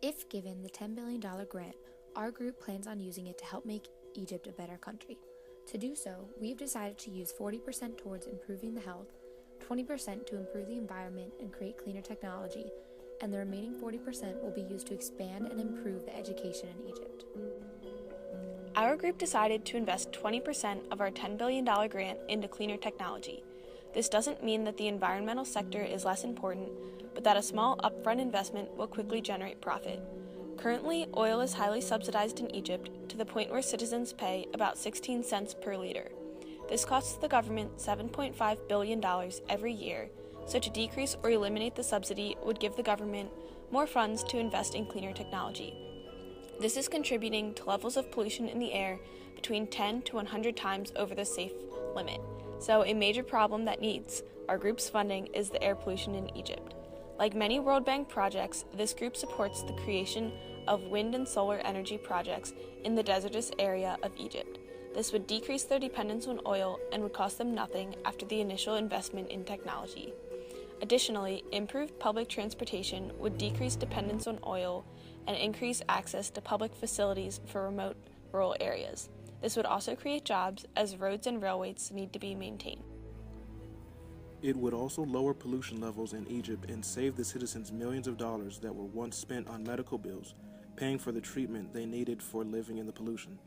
If given the $10 billion grant, our group plans on using it to help make Egypt a better country. To do so, we've decided to use 40% towards improving the health, 20% to improve the environment and create cleaner technology, and the remaining 40% will be used to expand and improve the education in Egypt. Our group decided to invest 20% of our $10 billion grant into cleaner technology. This doesn't mean that the environmental sector is less important, but that a small upfront investment will quickly generate profit. Currently, oil is highly subsidized in Egypt to the point where citizens pay about 16 cents per liter. This costs the government $7.5 billion every year, so to decrease or eliminate the subsidy would give the government more funds to invest in cleaner technology. This is contributing to levels of pollution in the air between 10 to 100 times over the safe limit. So a major problem that needs our group's funding is the air pollution in Egypt. Like many World Bank projects, this group supports the creation of wind and solar energy projects in the desertous area of Egypt. This would decrease their dependence on oil and would cost them nothing after the initial investment in technology. Additionally, improved public transportation would decrease dependence on oil and increase access to public facilities for remote rural areas. This would also create jobs as roads and railways need to be maintained. It would also lower pollution levels in Egypt and save the citizens millions of dollars that were once spent on medical bills, paying for the treatment they needed for living in the pollution.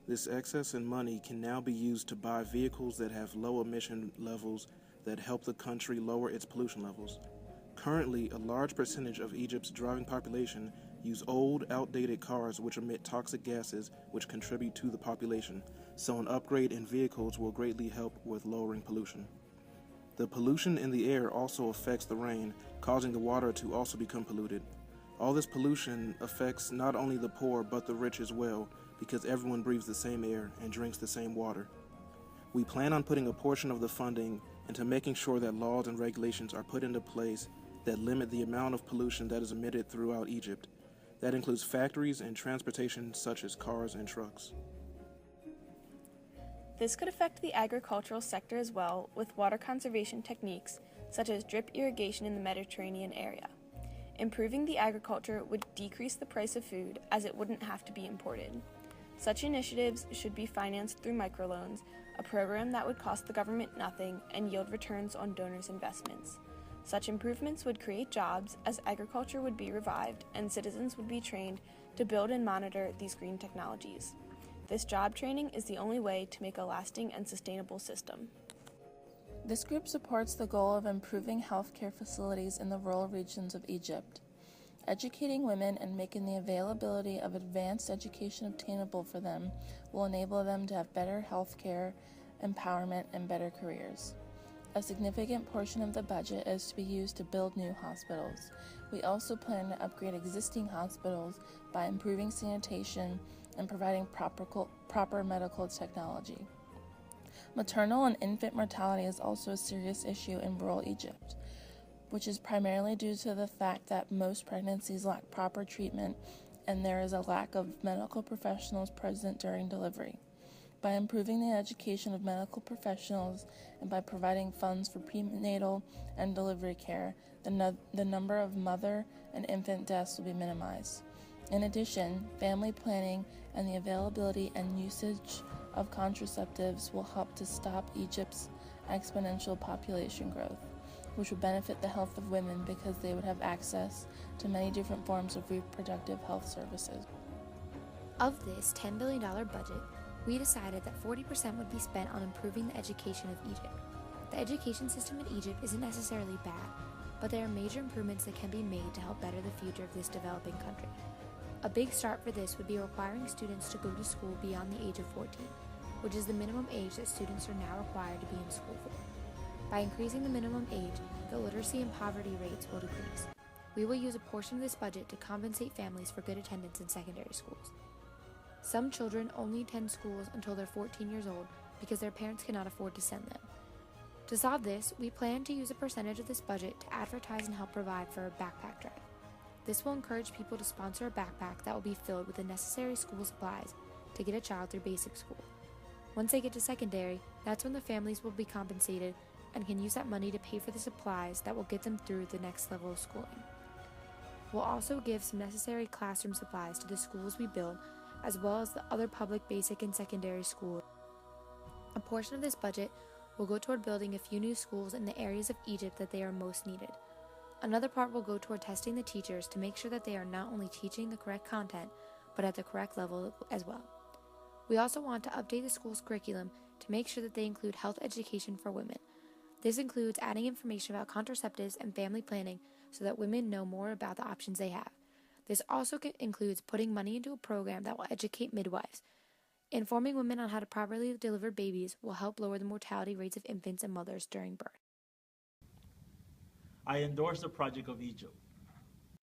This excess in money can now be used to buy vehicles that have low emission levels that help the country lower its pollution levels. Currently, a large percentage of Egypt's driving population use old, outdated cars which emit toxic gases which contribute to the population, so an upgrade in vehicles will greatly help with lowering pollution. The pollution in the air also affects the rain, causing the water to also become polluted. All this pollution affects not only the poor but the rich as well, because everyone breathes the same air and drinks the same water. We plan on putting a portion of the funding into making sure that laws and regulations are put into place that limit the amount of pollution that is emitted throughout Egypt. That includes factories and transportation such as cars and trucks. This could affect the agricultural sector as well, with water conservation techniques such as drip irrigation in the Mediterranean area. Improving the agriculture would decrease the price of food as it wouldn't have to be imported. Such initiatives should be financed through microloans, a program that would cost the government nothing and yield returns on donors' investments. Such improvements would create jobs as agriculture would be revived and citizens would be trained to build and monitor these green technologies. This job training is the only way to make a lasting and sustainable system. This group supports the goal of improving healthcare facilities in the rural regions of Egypt. Educating women and making the availability of advanced education obtainable for them will enable them to have better healthcare, empowerment, and better careers. A significant portion of the budget is to be used to build new hospitals. We also plan to upgrade existing hospitals by improving sanitation and providing proper medical technology. Maternal and infant mortality is also a serious issue in rural Egypt, which is primarily due to the fact that most pregnancies lack proper treatment and there is a lack of medical professionals present during delivery. By improving the education of medical professionals and by providing funds for prenatal and delivery care, the number of mother and infant deaths will be minimized. In addition, family planning and the availability and usage of contraceptives will help to stop Egypt's exponential population growth, which would benefit the health of women because they would have access to many different forms of reproductive health services. Of this $10 billion budget, we decided that 40% would be spent on improving the education of Egypt. The education system in Egypt isn't necessarily bad, but there are major improvements that can be made to help better the future of this developing country. A big start for this would be requiring students to go to school beyond the age of 14, which is the minimum age that students are now required to be in school for. By increasing the minimum age, the literacy and poverty rates will decrease. We will use a portion of this budget to compensate families for good attendance in secondary schools. Some children only attend schools until they're 14 years old because their parents cannot afford to send them. To solve this, we plan to use a percentage of this budget to advertise and help provide for a backpack drive. This will encourage people to sponsor a backpack that will be filled with the necessary school supplies to get a child through basic school. Once they get to secondary, that's when the families will be compensated and can use that money to pay for the supplies that will get them through the next level of schooling. We'll also give some necessary classroom supplies to the schools we build, as well as the other public basic and secondary schools. A portion of this budget will go toward building a few new schools in the areas of Egypt that they are most needed. Another part will go toward testing the teachers to make sure that they are not only teaching the correct content, but at the correct level as well. We also want to update the school's curriculum to make sure that they include health education for women. This includes adding information about contraceptives and family planning so that women know more about the options they have. This also includes putting money into a program that will educate midwives. Informing women on how to properly deliver babies will help lower the mortality rates of infants and mothers during birth. I endorse the project of Egypt.